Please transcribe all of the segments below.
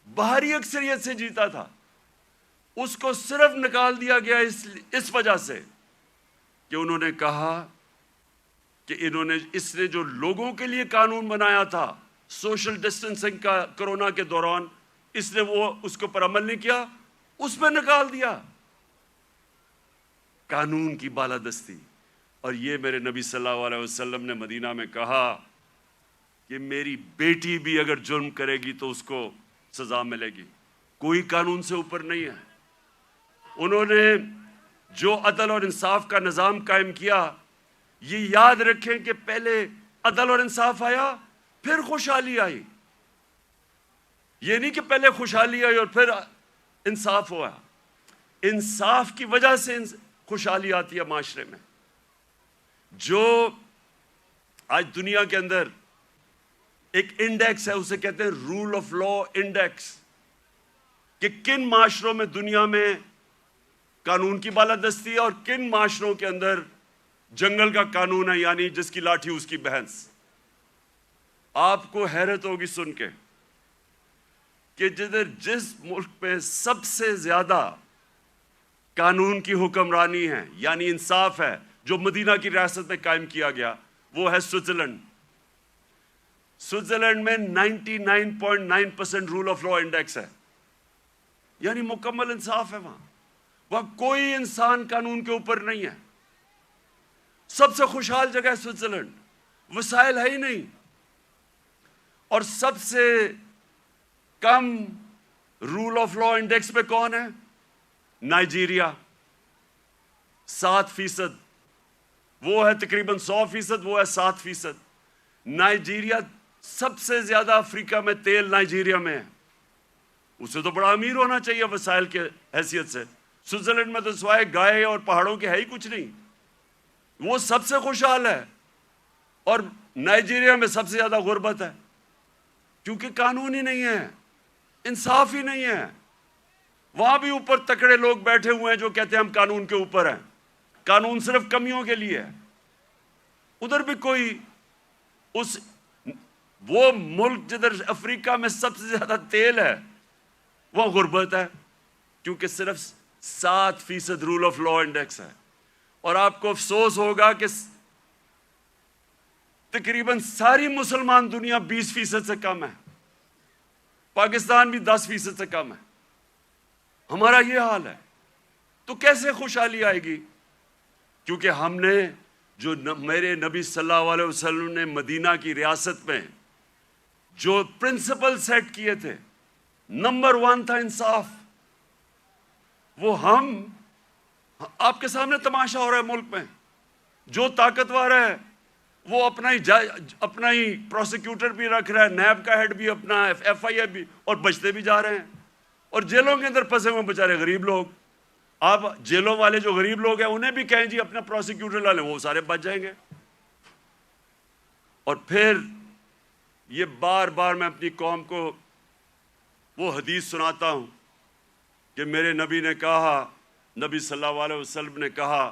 باہری اکثریت سے جیتا تھا، اس کو صرف نکال دیا گیا اس وجہ سے کہ انہوں نے کہا کہ اس نے جو لوگوں کے لیے قانون بنایا تھا سوشل ڈسٹنسنگ کا کرونا کے دوران، اس نے اس کے اوپر عمل نہیں کیا، اس پہ نکال دیا قانون کی بالادستی۔ اور یہ میرے نبی صلی اللہ علیہ وسلم نے مدینہ میں کہا کہ میری بیٹی بھی اگر جرم کرے گی تو اس کو سزا ملے گی، کوئی قانون سے اوپر نہیں ہے۔ انہوں نے جو عدل اور انصاف کا نظام قائم کیا، یہ یاد رکھیں کہ پہلے عدل اور انصاف آیا پھر خوشحالی آئی، یہ نہیں کہ پہلے خوشحالی آئی اور پھر انصاف ہوا۔ انصاف کی وجہ سے خوشحالی آتی ہے معاشرے میں۔ جو آج دنیا کے اندر ایک انڈیکس ہے، اسے کہتے ہیں رول آف لا انڈیکس، کہ کن معاشروں میں دنیا میں قانون کی بالادستی ہے اور کن معاشروں کے اندر جنگل کا قانون ہے، یعنی جس کی لاٹھی اس کی بھینس۔ آپ کو حیرت ہوگی سن کے کہ جس ملک میں سب سے زیادہ قانون کی حکمرانی ہے، یعنی انصاف ہے، جو مدینہ کی ریاست میں قائم کیا گیا، وہ ہے سوئٹزرلینڈ۔ سوئٹزرلینڈ میں 99.9% رول آف لا انڈیکس ہے، یعنی مکمل انصاف ہے۔ وہاں کوئی انسان قانون کے اوپر نہیں ہے۔ سب سے خوشحال جگہ ہے سوئٹزرلینڈ، وسائل ہے ہی نہیں۔ اور سب سے کم رول آف لا انڈیکس پہ کون ہے؟ نائجیریا، 7%۔ وہ ہے تقریباً 100%، وہ ہے 7%۔ نائجیریا سب سے زیادہ افریقہ میں تیل نائجیریا میں ہے، اسے تو بڑا امیر ہونا چاہیے وسائل کے حیثیت سے۔ سوئٹزرلینڈ میں تو سوائے گائے اور پہاڑوں کے ہے ہی کچھ نہیں، وہ سب سے خوشحال ہے۔ اور نائجیریا میں سب سے زیادہ غربت ہے، کیونکہ قانون ہی نہیں ہے، انصاف ہی نہیں ہے۔ وہاں بھی اوپر تکڑے لوگ بیٹھے ہوئے ہیں جو کہتے ہیں ہم قانون کے اوپر ہیں، قانون صرف کمیوں کے لیے ہے۔ ادھر بھی کوئی وہ ملک جدھر افریقہ میں سب سے زیادہ تیل ہے، وہ غربت ہے، کیونکہ صرف 7% رول آف لا انڈیکس ہے۔ اور آپ کو افسوس ہوگا کہ تقریباً ساری مسلمان دنیا 20% سے کم ہے، پاکستان بھی 10% سے کم ہے۔ ہمارا یہ حال ہے، تو کیسے خوشحالی آئے گی؟ کیونکہ ہم نے جو میرے نبی صلی اللہ علیہ وسلم نے مدینہ کی ریاست میں جو پرنسپل سیٹ کیے تھے، نمبر 1 تھا انصاف۔ وہ آپ کے سامنے تماشا ہو رہا ہے ملک میں، جو طاقتور ہے وہ اپنا ہی پروسیکیوٹر بھی رکھ رہا ہے، نیب کا ہیڈ بھی اپنا، FIA بھی، اور بچتے بھی جا رہے ہیں۔ اور جیلوں کے اندر پھنسے ہوئے بیچارے غریب لوگ، آپ جیلوں والے جو غریب لوگ ہیں انہیں بھی کہیں جی اپنا پروسیکیوٹر لا لیں، وہ سارے بچ جائیں گے۔ اور پھر یہ بار بار میں اپنی قوم کو وہ حدیث سناتا ہوں کہ میرے نبی نے کہا، نبی صلی اللہ علیہ وسلم نے کہا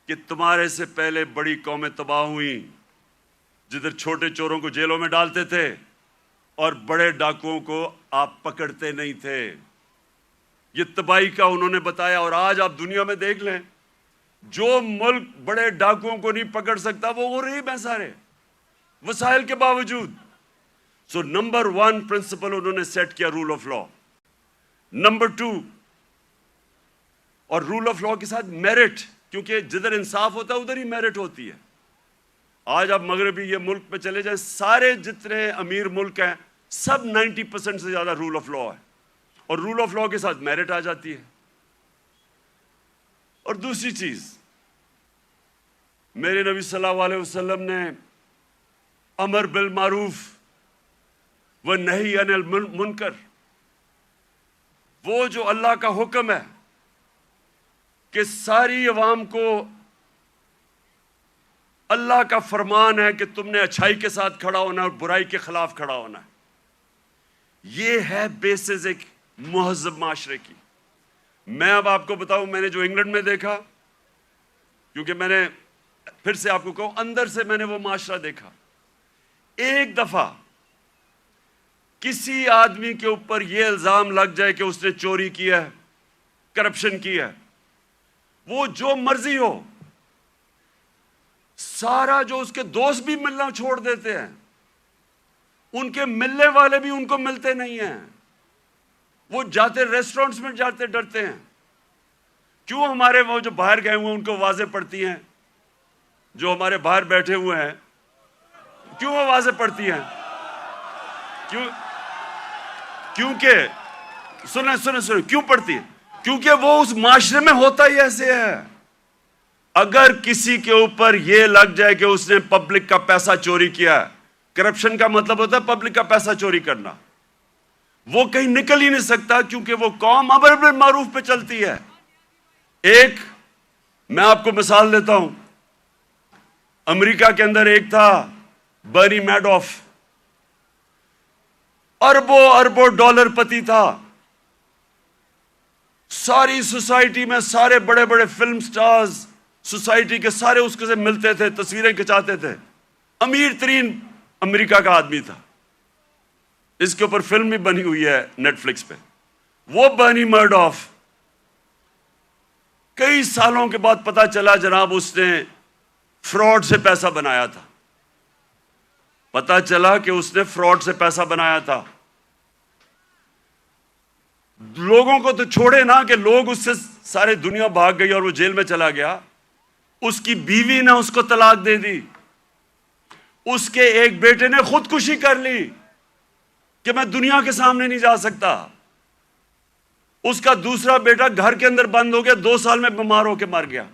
کہ تمہارے سے پہلے بڑی قومیں تباہ ہوئیں جدھر چھوٹے چوروں کو جیلوں میں ڈالتے تھے اور بڑے ڈاکوؤں کو آپ پکڑتے نہیں تھے۔ یہ تباہی کا انہوں نے بتایا۔ اور آج آپ دنیا میں دیکھ لیں، جو ملک بڑے ڈاکوؤں کو نہیں پکڑ سکتا وہ غریب ہیں سارے، وسائل کے باوجود۔ سو نمبر 1 پرنسپل انہوں نے سیٹ کیا رول آف لا۔ نمبر 2، اور رول آف لا کے ساتھ میرٹ، کیونکہ جدھر انصاف ہوتا ہے ادھر ہی میرٹ ہوتی ہے۔ آج آپ مغربی یہ ملک پہ چلے جائیں، سارے جتنے امیر ملک ہیں سب 90% سے زیادہ رول آف لا ہے، اور رول آف لا کے ساتھ میرٹ آ جاتی ہے۔ اور دوسری چیز، میرے نبی صلی اللہ علیہ وسلم نے امر بالمعروف والنہی عن المنکر، وہ جو اللہ کا حکم ہے کہ ساری عوام کو اللہ کا فرمان ہے کہ تم نے اچھائی کے ساتھ کھڑا ہونا ہے اور برائی کے خلاف کھڑا ہونا ہے، یہ ہے بیسز ایک مہذب معاشرے کی۔ میں اب آپ کو بتاؤں، میں نے جو انگلینڈ میں دیکھا، کیونکہ میں نے پھر سے آپ کو کہوں اندر سے میں نے وہ معاشرہ دیکھا، ایک دفعہ کسی آدمی کے اوپر یہ الزام لگ جائے کہ اس نے چوری کی ہے، کرپشن کی ہے، وہ جو مرضی ہو، سارا جو اس کے دوست بھی ملنا چھوڑ دیتے ہیں، ان کے ملنے والے بھی ان کو ملتے نہیں ہیں، وہ جاتے ریسٹورنٹس میں جاتے ڈرتے ہیں. کیوں ہمارے وہ جو باہر گئے ہوئے ہیں ان کو آوازیں پڑتی ہیں؟ جو ہمارے باہر بیٹھے ہوئے ہیں کیوں آوازیں پڑتی ہیں؟ کیونکہ سنیں کیوں پڑتی ہے؟ کیونکہ وہ اس معاشرے میں ہوتا ہی ایسے ہے. اگر کسی کے اوپر یہ لگ جائے کہ اس نے پبلک کا پیسہ چوری کیا ہے، کرپشن کا مطلب ہوتا ہے پبلک کا پیسہ چوری کرنا، وہ کہیں نکل ہی نہیں سکتا، کیونکہ وہ قوم امر بالمعروف پہ چلتی ہے. ایک میں آپ کو مثال دیتا ہوں. امریکہ کے اندر ایک تھا برنی میڈوف، اربوں ڈالر پتی تھا. ساری سوسائٹی میں سارے بڑے بڑے فلم سٹارز سوسائٹی کے سارے اس کے سے ملتے تھے، تصویریں کھچاتے تھے. امیر ترین امریکہ کا آدمی تھا. اس کے اوپر فلم بھی بنی ہوئی ہے نیٹ فلکس پہ. وہ برنی میڈوف کئی سالوں کے بعد پتا چلا جناب اس نے فراڈ سے پیسہ بنایا تھا. پتا چلا کہ اس نے فراڈ سے پیسہ بنایا تھا. لوگوں کو تو چھوڑے نا کہ لوگ اس سے سارے دنیا بھاگ گئی اور وہ جیل میں چلا گیا. اس کی بیوی نے اس کو طلاق دے دی. اس کے ایک بیٹے نے خودکشی کر لی کہ میں دنیا کے سامنے نہیں جا سکتا. اس کا دوسرا بیٹا گھر کے اندر بند ہو گیا، 2 سال میں بیمار ہو کے مر گیا.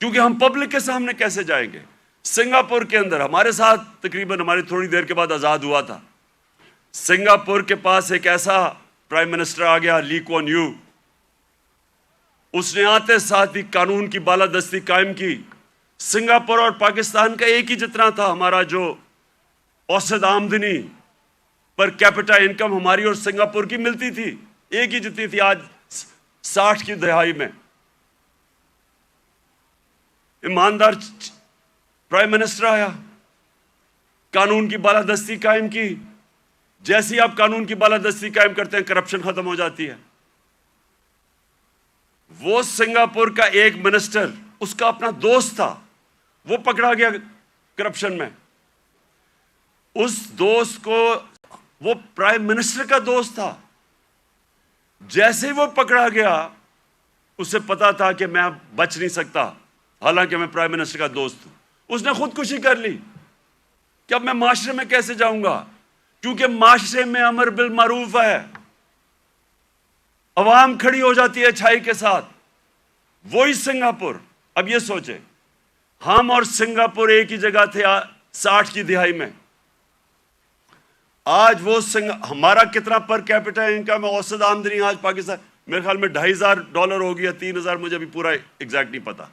کیونکہ ہم پبلک کے سامنے کیسے جائیں گے؟ سنگاپور کے اندر ہمارے ساتھ تقریباً ہماری تھوڑی دیر کے بعد آزاد ہوا تھا. سنگاپور کے پاس ایک ایسا پرائم منسٹر آ گیا، لی کوان یو. اس نے آتے ساتھ ہی قانون کی بالادستی قائم کی. سنگاپور اور پاکستان کا ایک ہی جتنا تھا. ہمارا جو اوسط آمدنی پر کیپٹا انکم ہماری اور سنگاپور کی ملتی تھی، ایک ہی جتنی تھی. آج 60 کی دہائی میں ایماندار پرائم منسٹر آیا، قانون کی بالادستی قائم کی. جیسے ہی آپ قانون کی بالادستی قائم کرتے ہیں کرپشن ختم ہو جاتی ہے. وہ سنگاپور کا ایک منسٹر، اس کا اپنا دوست تھا، وہ پکڑا گیا کرپشن میں. اس دوست کو، وہ پرائم منسٹر کا دوست تھا، جیسے ہی وہ پکڑا گیا اسے پتا تھا کہ میں اب بچ نہیں سکتا، حالانکہ میں پرائم منسٹر کا دوست ہوں. اس نے خودکشی کر لی کہ اب میں معاشرے میں کیسے جاؤں گا، کیونکہ معاشرے میں امر بالمعروف ہے. عوام کھڑی ہو جاتی ہے اچھائی کے ساتھ. وہی سنگاپور. اب یہ سوچیں، ہم اور سنگاپور ایک ہی جگہ تھے 60 کی دہائی میں. آج وہ ہمارا کتنا پر کیپٹا انکم ہے، اوسط آمدنی آج پاکستان میرے خیال میں $2,500 ہو گیا، 3,000 مجھے ابھی پورا ایگزیکٹ نہیں پتا.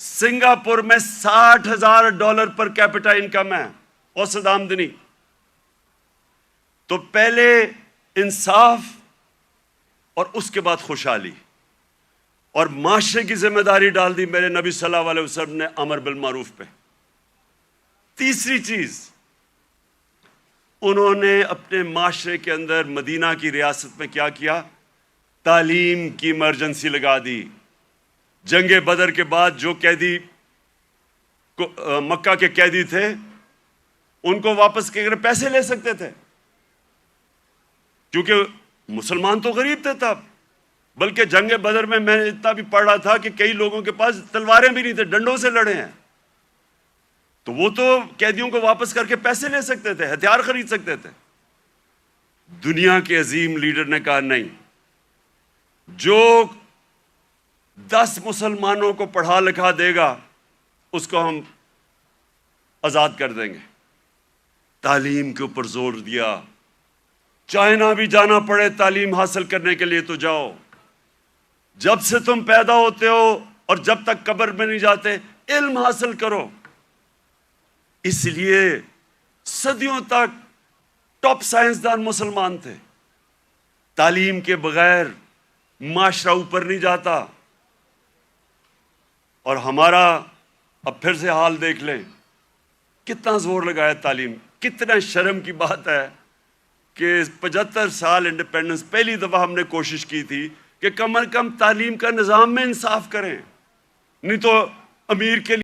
سنگاپور میں $60,000 پر کیپٹا انکم ہے، اوسط آمدنی. تو پہلے انصاف اور اس کے بعد خوشحالی اور معاشرے کی ذمہ داری ڈال دی میرے نبی صلی اللہ علیہ وسلم نے امر بالمعروف پہ. تیسری چیز، انہوں نے اپنے معاشرے کے اندر مدینہ کی ریاست میں کیا کیا؟ تعلیم کی ایمرجنسی لگا دی. جنگ بدر کے بعد جو قیدی مکہ کے قیدی تھے ان کو واپس کے پیسے لے سکتے تھے، کیونکہ مسلمان تو غریب تھے تب. بلکہ جنگ بدر میں نے اتنا بھی پڑھ رہا تھا کہ کئی لوگوں کے پاس تلواریں بھی نہیں تھے، ڈنڈوں سے لڑے ہیں. تو وہ تو قیدیوں کو واپس کر کے پیسے لے سکتے تھے، ہتھیار خرید سکتے تھے. دنیا کے عظیم لیڈر نے کہا نہیں، جو 10 مسلمانوں کو پڑھا لکھا دے گا اس کو ہم آزاد کر دیں گے. تعلیم کے اوپر زور دیا. چائنا بھی جانا پڑے تعلیم حاصل کرنے کے لیے تو جاؤ. جب سے تم پیدا ہوتے ہو اور جب تک قبر میں نہیں جاتے علم حاصل کرو. اس لیے صدیوں تک ٹاپ سائنسدان مسلمان تھے. تعلیم کے بغیر معاشرہ اوپر نہیں جاتا. اور ہمارا اب پھر سے حال دیکھ لیں، کتنا زور لگایا تعلیم. کتنا شرم کی بات ہے کہ 75 سال انڈیپینڈنس پہلی دفعہ ہم نے کوشش کی تھی کہ کم از کم تعلیم کا نظام میں انصاف کریں، نہیں تو امیر کے لیے